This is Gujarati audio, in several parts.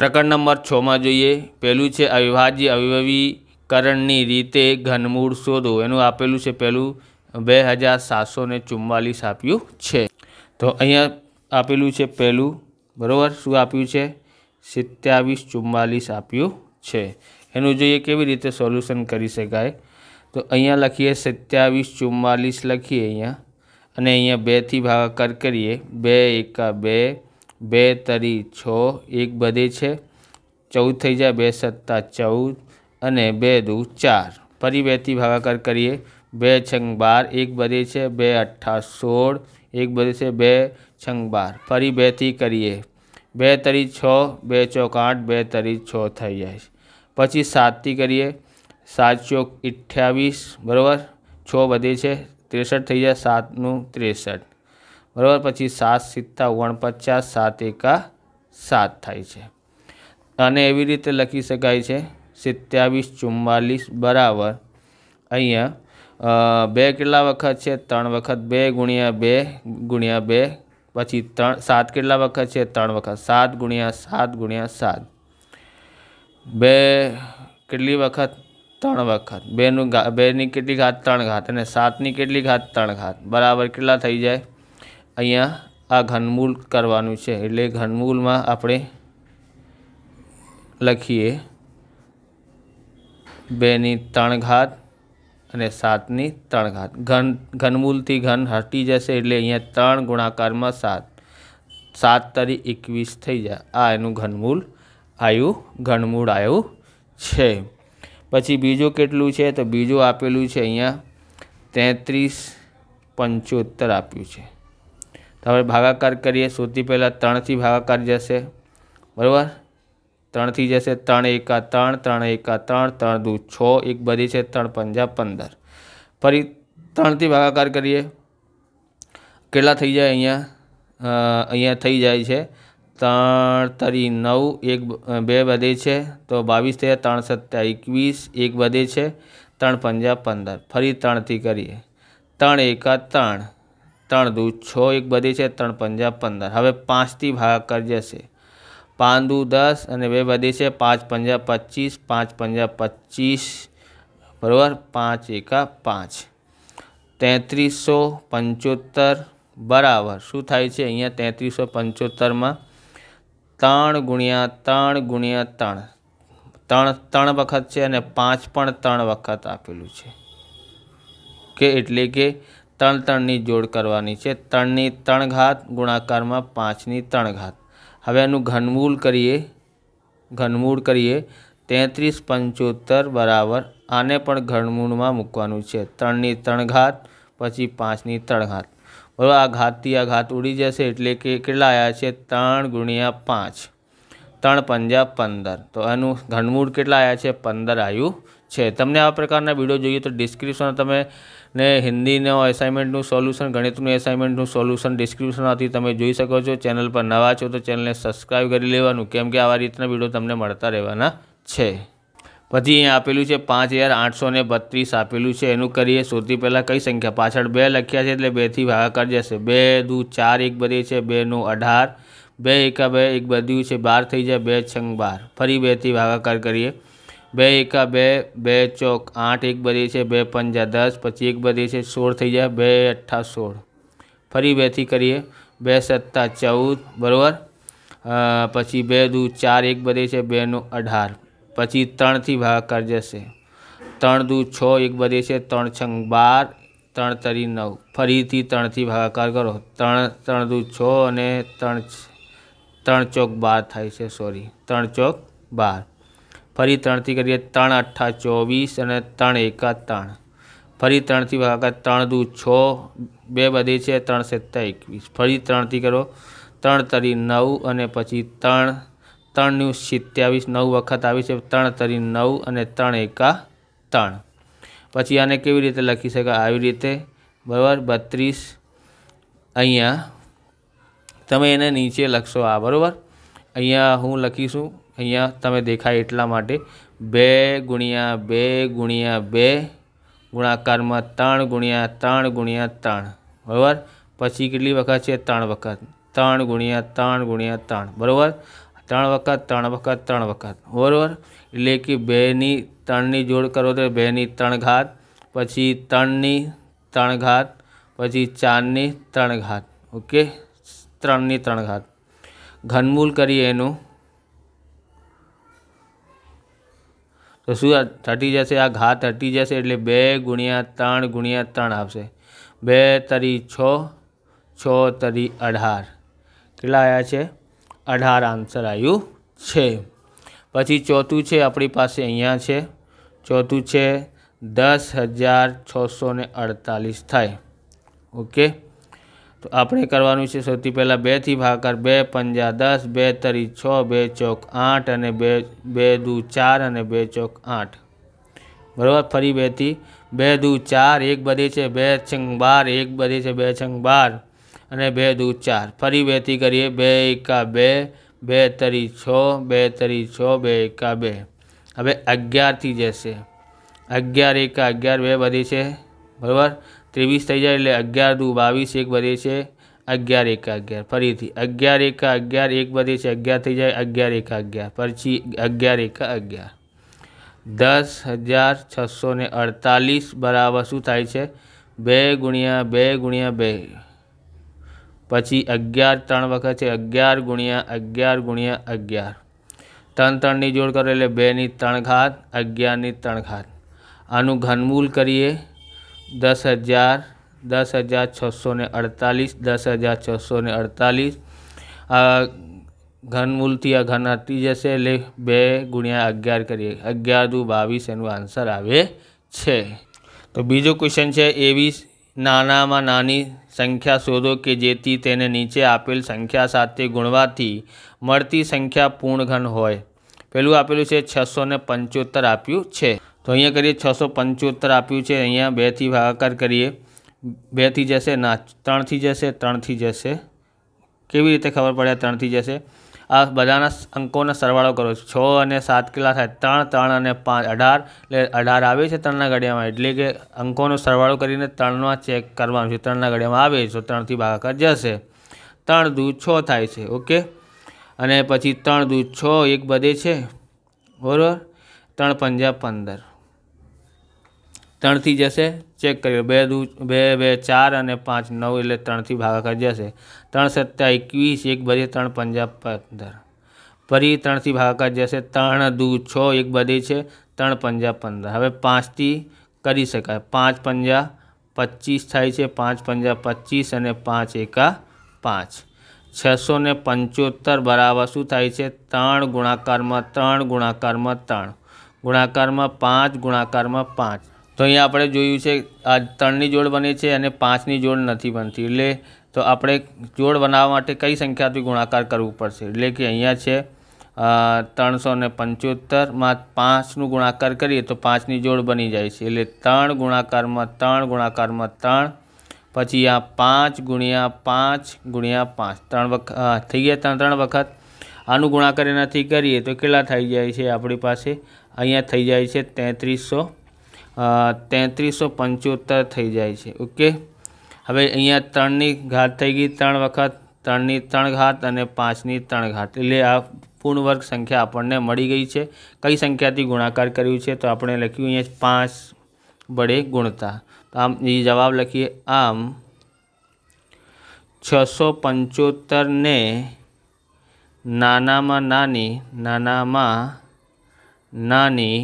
પ્રકરણ નંબર 6 માં જોઈએ। પહેલું છે અવિભાજ્ય અવિભાવીકરણની રીતે ઘનમૂળ શોધો। એનું આપેલું છે પહેલું 2744 આપ્યું છે। તો અહીંયા આપેલું છે પહેલું, બરાબર, શું આપ્યું છે? 2744 આપ્યું છે। એનું જોઈએ કેવી રીતે સોલ્યુશન કરી શકાય। તો અહીંયા લખીએ 2744 લખીએ અહીંયા, અને અહીંયા 2 થી ભાગાકાર કરીએ। 2 એકા 2, 2 તરી 6, 1 વધે છે, 14 થઈ જાય, 2 સત્તા 14 અને 2 દુ 4। ફરી 2 થી ભાગાકાર કરીએ। 2 છંગ 12, 1 વધે છે, 2 અઠ્ઠા 16, 1 વધે છે, 2 છંગ 12। ફરી 2 થી કરીએ। 2 તરી 6, 2 ચોક 8, 2 તરી 6 થઈ જાય। પછી 7 થી કરીએ। 7 ચોક 28, બરાબર, 6 વધે છે, 63 થઈ જાય, 7 નું 63, બરાબર। પછી 7 સિત્તા 49, 7 એકા 7 થાય છે। અને એવી રીતે લખી શકાય છે 2744 બરાબર અહીંયા 2 કેટલા વખત છે? 3 વખત। 2 ગુણ્યા 2 ગુણ્યા 2, પછી 7 કેટલા વખત છે? 3 વખત। 7 ગુણ્યા 7 ગુણ્યા 7, 2 કેટલી વખત? 3 વખત। 2 ની કેટલી ઘાત? 3 ઘાત, અને 7 ની કેટલી ઘાત? 3 ઘાત, બરાબર કેટલા થઈ જાય? અહીંયા આ ઘનમૂળ કરવાનું છે, એટલે ઘનમૂળમાં આપણે લખીએ 2 ની 3 ઘાત અને 7 ની 3 ઘાત। ઘનમૂળથી ઘન હટી જશે એટલે અહીંયા 3 ગુણાકારમાં 7, 7 તરી 21 થઈ જાય। આ એનું ઘનમૂળ આવ્યું છે। પછી બીજું કેટલું છે? તો બીજું આપેલું છે અહીંયા 3375 આપ્યું છે। તો હવે ભાગાકાર કરીએ। સૌથી પહેલાં 3 થી ભાગાકાર જશે, બરાબર, 3 થી જશે। 3 એકા 3, 3 એકા 3, 3 દુ 6, 1 વધે છે, 3 પંજા 15। ફરી 3 થી ભાગાકાર કરીએ। કેટલા થઈ જાય અહીંયા? અહીંયા થઈ જાય છે 3 તરી 9, 2 વધે છે તો 22 થયા, 3 સત્તા 21, 1 વધે છે, 3 પંજા 15। ફરી 3 થી કરીએ। 3 એકા 3, 3 દુ 6, 1 વધે છે, 3 પંજા 15। હવે 5 થી ભાગાકાર જશે। 5 દુ 10 અને 2 વધે છે, 5 પંજા 25, 5 પંજા 25, બરાબર, 5 એકા 5, 3375 બરાબર શું થાય છે? અહીંયા 3375માં 3 ગુણ્યા 3 ગુણ્યા 3, 3 વખત છે, અને 5 પણ 3 વખત આપેલું છે, એટલે કે 3 ની જોડ કરવાની છે। 3 ની 3 ઘાત ગુણાકારમાં 5 ની 3 ઘાત। હવે એનું ઘનમૂળ કરીએ। 3375 બરાબર આને પણ ઘનમૂળમાં મૂકવાનું છે। 3 ની 3 ઘાત પછી 5 ની 3 ઘાત, બરાબર। આ ઘાતથી આ ઘાત ઉડી જશે એટલે કે કેટલા આવ્યા છે? 3 ગુણ્યા 5, 3 પંજા 15। તો એનું ઘનમૂળ કેટલા આવ્યા છે? 15 આવ્યું છે। તમને આવા પ્રકારના વિડીયો જોઈએ તો ડિસ્ક્રિપ્શનમાં તમે હિન્દીનો એસાઇનમેન્ટનું સોલ્યુશન, ગણિતનું એસાઇનમેન્ટનું સોલ્યુશન ડિસ્ક્રિપ્શનમાંથી તમે જોઈ શકો છો। ચેનલ પર નવા છો તો ચેનલને સબસ્ક્રાઈબ કરી લેવાનું, કેમ કે આવા રીતના વિડીયો તમને મળતા રહેવાના છે। પછી અહીંયા આપેલું છે 5832 આપેલું છે, એનું કરીએ। સૌથી પહેલાં કઈ સંખ્યા? પાછળ 2 લખ્યા છે એટલે 2 થી ભાગાકાર જશે। 2 દુ 4, 1 વધે છે, 2 નું 18, 2 એકા 2, 1 વધ્યું છે, 12 થઈ જાય, 2 છંગ 12। ફરી 2 થી ભાગાકાર કરીએ। 2 એકા 2, 2 ચોક 8, 1 વધે છે, 2 પંજા 10, પછી 1 વધે છે, 16 થઈ જાય, 2 અઠ્ઠા 16। ફરી 2 થી કરીએ। 2 સત્તા 14, બરાબર, પછી 2 દુ 4, 1 વધે છે, 2 નું 18, પછી 3 થી ભાગાકાર જશે। 3 દુ 6, 1 વધે છે, 3 છંગ 12, 3 તરી 9। ફરીથી 3 થી ભાગાકાર કરો। 3 દુ 6 અને 3 ચોક 12 થાય છે, 3 ચોક 12। ફરી 3 થી કરીએ। 3 અઠ્ઠા 24 અને 3 એકા 3, ફરી 3 થી ભાગાકાર। 3 દુ 6, 2 વધે છે, 3 સત્તા 21। ફરી 3 થી કરો। 3 તરી 9 અને પછી 3 નું 27, 9 વખત આવે છે, 3 તરી 9 અને 3 એકા 3। પછી આને કેવી રીતે લખી શકાય? આવી રીતે, બરાબર, 32। અહીંયા તમે એને નીચે લખશો આ, બરાબર। અહીંયા હું લખીશું, અહીંયા તમે દેખાય એટલા માટે 2 ગુણ્યા 2 ગુણ્યા 2 ગુણાકારમાં 3 ગુણ્યા 3 ગુણ્યા 3, બરાબર। પછી કેટલી વખત છે? 3 વખત। 3 ગુણ્યા 3 ગુણ્યા 3, બરાબર। 3 વખત 3 વખત 3 વખત બરાબર। એટલે કે 2ની 3ની જોડ કરો તો 2ની 3 ઘાત, પછી 3ની 3 ઘાત, પછી 4ની 3 ઘાત, ઓકે, 3ની 3 ઘાત। ઘનમૂલ કરીએ એનું તો શું હટી જશે? આ ઘાત હટી જશે એટલે 2 ગુણ્યા 3 ગુણ્યા 3 આવશે। 2 તરી 6, 6 તરી 18, કેટલા આવ્યા છે? 18 આન્સર આવ્યું છે। પછી ચોથું છે આપણી પાસે અહીંયા છે, ચોથું છે 10,648 થાય, ઓકે। તો આપણે કરવાનું છે સૌથી પહેલાં 2થી ભાગાકાર, 2 પંજા 10, 2 તરી 6, 2 ચોક 8 અને 2 દુ 4 અને 2 ચોક 8 બરાબર। ફરી 2થી 2 દુ 4, 1 બધે છે 2 છંગ 12, 1 બધે છે 2 છંગ 12 અને 2 દુ 4, ફરી 2થી કરીએ 2 એકા 2, 2 તરી 6, 2 તરી 6, 2 એકા 2। હવે 11થી જશે, 11 એકા 11, 2 બધી છે બરાબર, 23 થઈ જાય એટલે 11 દુ 22, 1 બધી છે 11 એકા 11, ફરીથી 11 એકા 11, 1 બધી છે 11 થઈ જાય 11 એકા 11, પછી 11 એકા 11, 10,648 બરાબર શું થાય છે? 2 ગુણ્યા 2 ગુણ્યા 2, પછી 11 3 વખત છે 11 ગુણ્યા 11 ગુણ્યા 11, 3 3ની જોડ કરો એટલે 2ની 3 ઘાત, 11ની 3 ઘાત। આનું ઘનમૂલ કરીએ 10,648, 10,648 ઘનમૂલથી આ ઘન હટી જશે એટલે 2 ગુણ્યા 11 કરીએ, 11 દુ 22 એનું આન્સર આવે છે। તો બીજો ક્વેશ્ચન છે, એવી નાનામાં નાની સંખ્યા શોધો કે જેથી તેને નીચે આપેલ સંખ્યા સાથે ગુણવાથી મળતી સંખ્યા પૂર્ણ ઘન હોય। પેલું આપેલું છે 675 આપ્યું છે, તો અહીંયા કરીએ 675 આપ્યું છે, અહીંયા 2થી ભાગાકાર કરીએ, 2થી જશે ના 3થી જશે, 3થી જશે, કેવી રીતે ખબર પડે 3થી જશે? આ બધાના અંકોનો સરવાળો કરો, 6 અને 7 કેટલા થાય? 3, 3 અને 5 18, એટલે 18 આવે છે 3ના ઘડિયામાં, એટલે કે અંકોનો સરવાળો કરીને 3માં ચેક કરવાનું છે, 3ના ઘડિયામાં આવે તો 3થી ભાગાકાર જશે, 3 દુ 6 થાય છે, ઓકે। અને પછી 3 દુ 6, 1 બધે છે બરાબર, 3 પંજા 15, 3થી જશે ચેક કરીએ, 2 દુ 2 2 4 અને 5 9 એટલે 3થી ભાગાકાર જશે, 3 સત્તા 21, 1 બધે 3 પંજા 15, ફરી 3થી ભાગાકાર જશે, 3 દુ 6, 1 બધે છે 3 પંજા 15, હવે 5થી કરી શકાય, 5 પંજા 25 થાય છે, 5 પંજા 25 અને 5 એકા 5, 675 બરાબર શું થાય છે? 3 ગુણાકારમાં 3 ગુણાકારમાં 3 ગુણાકારમાં 5 ગુણાકારમાં 5। તો અહીંયા આપણે જોયું છે આ 3ની જોડ બને છે અને 5ની જોડ નથી બનતી, એટલે તો આપણે જોડ બનાવવા માટે કઈ સંખ્યાથી ગુણાકાર કરવું પડશે? એટલે કે અહીંયા છે 375માં 5નું ગુણાકાર કરીએ તો 5ની જોડ બની જાય છે, એટલે 3 ગુણાકારમાં 3 ગુણાકારમાં 3, પછી આ 5 ગુણ્યા 5 ગુણ્યા 5, 3 વખત થઈ ગયા 3 વખત। આનું ગુણાકાર એનાથી કરીએ તો કેટલા થઈ જાય છે આપણી પાસે? અહીંયા થઈ જાય છે 3375 થઈ જાય છે, ઓકે। હવે અહીંયા 3ની ઘાત થઈ ગઈ 3 વખત, 3ની 3 ઘાત અને 5ની 3 ઘાત, એટલે આ પૂર્ણ વર્ગ સંખ્યા આપણને મળી ગઈ છે। કઈ સંખ્યાથી ગુણાકાર કર્યું છે? તો આપણે લખ્યું અહીંયા 5 વડે ગુણતા, તો આમ એ જવાબ લખીએ, આમ 675ને નાનામાં નાની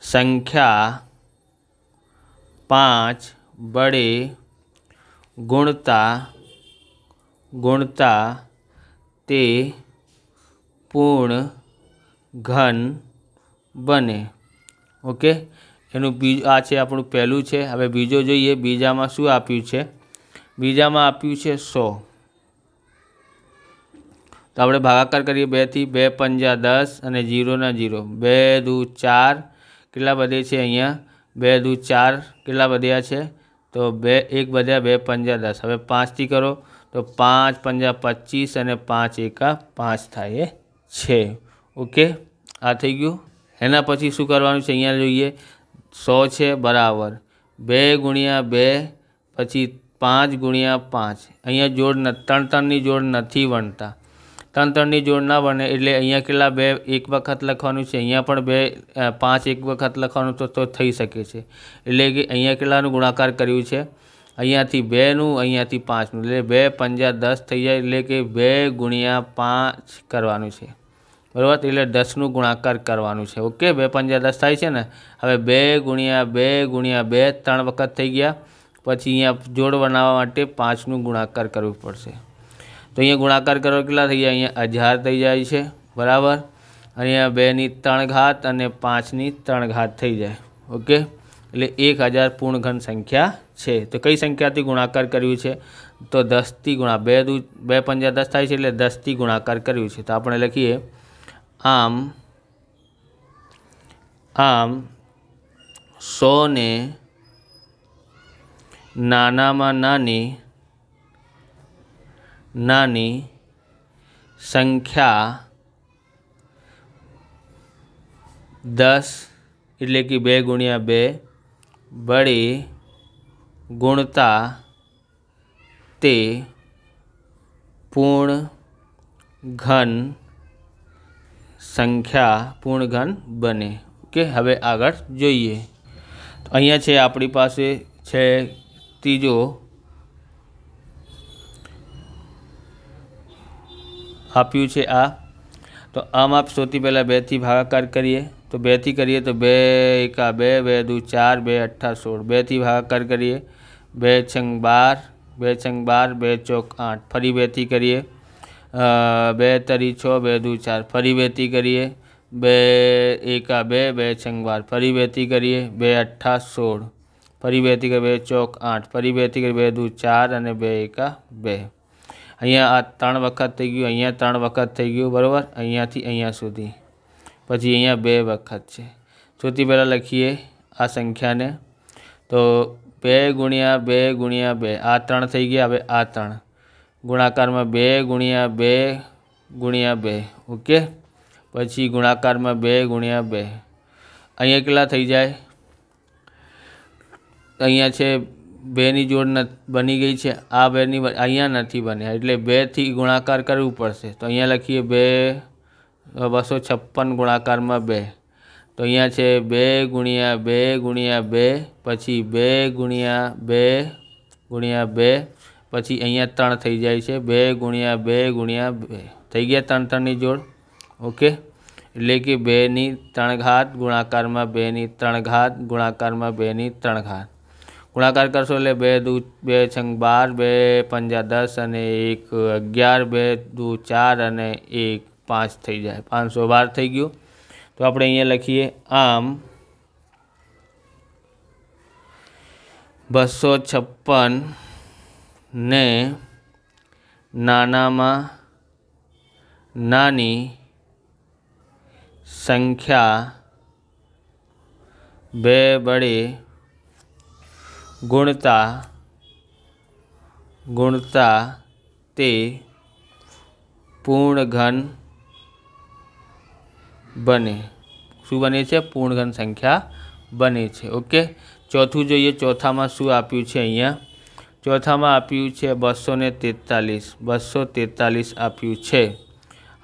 સંખ્યા 5 વડે ગુણતા તે પૂર્ણ ઘન બને, ઓકે। એનું આ છે આપણું પહેલું છે। હવે બીજો જોઈએ, બીજામાં શું આપ્યું છે? બીજામાં આપ્યું છે 100, તો આપણે ભાગાકાર કરીએ 2થી, 2 પંજા 10 અને 0 ના 0, 2 દુ 4 કેટલા બધે છે? અહીંયા 2 દુ 4 કેટલા વધ્યા છે? તો 2 1 વધ્યા, 2 પંજા 10, હવે 5થી કરો તો 5 પંજા 25 અને 5 એકા 5 થાય છે, ઓકે। આ થઈ ગયું। એના પછી શું કરવાનું છે? અહીંયા જોઈએ 100 છે બરાબર 2 ગુણ્યા 2, પછી 5 ગુણ્યા 5, અહીંયા જોડ 3 3ની જોડ નથી બનતા, ત્રણ ત્રણની જોડ ના બને એટલે અહીંયા કેટલા બે એક વખત લખવાનું છે, અહીંયા પણ બે 5 એક વખત લખવાનું તો થઈ શકે છે। એટલે કે અહીંયા કેટલાનું ગુણાકાર કર્યું છે, અહીંયાથી 2નું અહીંયાથી 5નું, એટલે 2 પંજા 10 થઈ જાય, એટલે કે 2 ગુણ્યા 5 કરવાનું છે બરાબર। એટલે 10નું ગુણાકાર કરવાનું છે। ઓકે, 2 પંજા 10 થાય છે ને। હવે 2 ગુણ્યા 2 ગુણ્યા 2 3 વખત થઈ ગયા, પછી અહીંયા જોડ બનાવવા માટે 5નું ગુણાકાર કરવું પડશે। તો અહીંયા ગુણાકાર કરો કેટલા થઈ જાય, અહીંયા 1000 થઈ જાય છે બરાબર। અહીંયા 2ની 3 ઘાત અને 5ની 3 ઘાત થઈ જાય। ઓકે, એટલે 1000 પૂર્ણ ઘન સંખ્યા છે। તો કઈ સંખ્યાથી ગુણાકાર કર્યું છે, તો 10થી ગુણા 2 પંજા 10 થાય છે, એટલે 10થી ગુણાકાર કર્યું છે। તો આપણે લખીએ આમ 100 ને નાનામાં નાની સંખ્યા 10 એટલે કે 2 ગુણ્યા 2 વડે ગુણતા તે પૂર્ણ ઘન સંખ્યા પૂર્ણ ઘન બને। ઓકે, હવે આગળ જોઈએ। તો અહીંયા છે આપણી પાસે છે ત્રીજો આપ્યું છે આ। તો આમ આપ સૌથી પહેલાં 2થી ભાગાકાર કરીએ। તો 2થી કરીએ તો 2 એકા 2, 2 દુ 4, 2 અઠ્ઠા 16, 2થી ભાગાકાર કરીએ, 2 છંગ 12, 2 છંગ 12, 2 ચોક 8, ફરી 2થી કરીએ, 2 તરી 6, 2 દુ 4, ફરી 2થી કરીએ, 2 એકા 2, 2 છંગ 12, ફરી 2થી કરીએ, 2 અઠ્ઠા 16, ફરી 2થી કરીએ, 2 ચોક 8, ફરી 2થી કરીએ, 2 દુ 4 અને 2 એકા 2। અહીંયા આ 3 વખત થઈ ગયું, અહીંયા 3 વખત થઈ ગયું બરાબર, અહીંયાથી અહીંયા સુધી, પછી અહીંયા 2 વખત છે। સૌથી પહેલાં લખીએ આ સંખ્યાને। તો 2 ગુણ્યા 2 ગુણ્યા 2 આ 3 થઈ ગયા। હવે આ 3 ગુણાકારમાં 2 ગુણ્યા 2 ગુણ્યા 2, ઓકે, પછી ગુણાકારમાં 2 ગુણ્યા 2, અહીંયા કેટલા થઈ જાય, અહીંયા છે 2ની જોડ બની ગઈ છે, આ 2ની અહીંયા નથી બન્યા, એટલે 2થી ગુણાકાર કરવું પડશે। તો અહીંયા લખીએ 256 ગુણાકારમાં 2, તો અહીંયા છે 2 ગુણ્યા 2 ગુણ્યા 2, પછી 2 ગુણ્યા 2 ગુણ્યા 2, પછી અહીંયા 3 થઈ જાય છે, 2 ગુણ્યા 2 ગુણ્યા 2 થઈ ગયા 3 3ની જોડ। ઓકે, એટલે કે 2ની 3 ઘાત ગુણાકારમાં 2ની 3 ઘાત ગુણાકારમાં 2ની 3 ઘાત, ગુણાકાર કરશો એટલે 2 છંગ 12, 2 પંજા 10 અને 1 11, 2 દુ 4 અને 1 5 થઈ જાય, 512 થઈ ગયું। તો આપણે અહીંયા લખીએ આમ 256 ને નાનામાં નાની સંખ્યા 2 વડે ગુણતા તે પૂર્ણ ઘન બને। શું બને છે, પૂર્ણ ઘન સંખ્યા બને છે। ઓકે, ચોથું જોઈએ। ચોથામાં શું આપ્યું છે, અહીંયા ચોથામાં આપ્યું છે 243, 243 આપ્યું છે।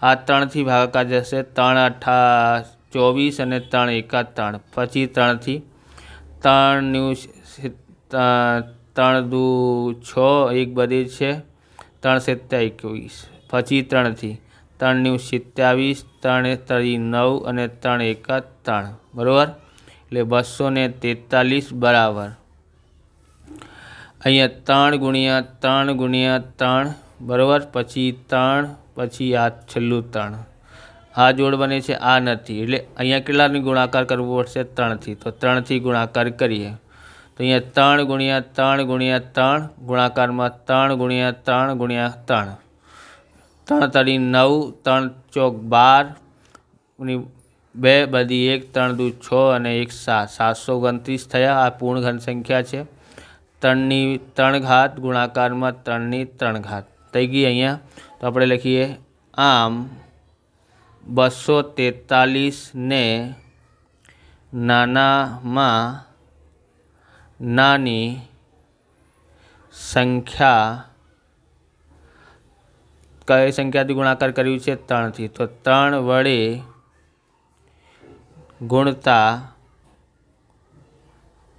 આ 3થી ભાગાકાર જશે, 3 અઠ્ઠા 24 અને 3 એકા 3, પછી 3થી 3 દુ 6, 1 બધે છે, 3 7 21, પછી 3થી 3 નું 27, 3 તરી 9 અને 3 એકા 3 બરાબર। એટલે 243 બરાબર અહીંયા 3 ગુણ્યા 3 ગુણ્યા 3 બરાબર, પછી 3, પછી આ છેલ્લું 3, આ જોડ બને છે, આ નથી, એટલે અહીંયા કેટલાની ગુણાકાર કરવો પડશે, 3થી। તો 3થી ગુણાકાર કરીએ, તો અહીંયા 3 ગુણ્યા 3 ગુણ્યા 3 ગુણાકારમાં 3 ગુણ્યા 3 ગુણ્યા 3, 3 તરી 9, 3 ચોક 12, 2 બધી 1, 3 દુ 6 અને 1 7, 729 થયા। આ પૂર્ણ ઘન સંખ્યા છે। 3ની 3 ઘાત ગુણાકારમાં 3ની 3 ઘાત થઈ ગઈ અહીંયા। તો આપણે લખીએ આમ 243 ને નાનામાં નાની સંખ્યા કઈ સંખ્યાથી ગુણાકાર કર્યું છે? 3થી। તો 3 વડે ગુણતા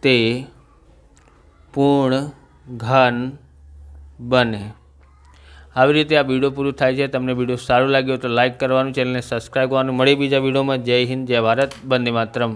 તે પૂર્ણ ઘન બને। આવી રીતે આ વિડીયો પૂરું થાય છે। તમને વિડીયો સારું લાગ્યો તો લાઇક કરવાનું, ચેનલને સબસ્ક્રાઈબ કરવાનું। મળી બીજા વિડીયોમાં। જય હિન્દ, જય ભારત, વંદે માતરમ।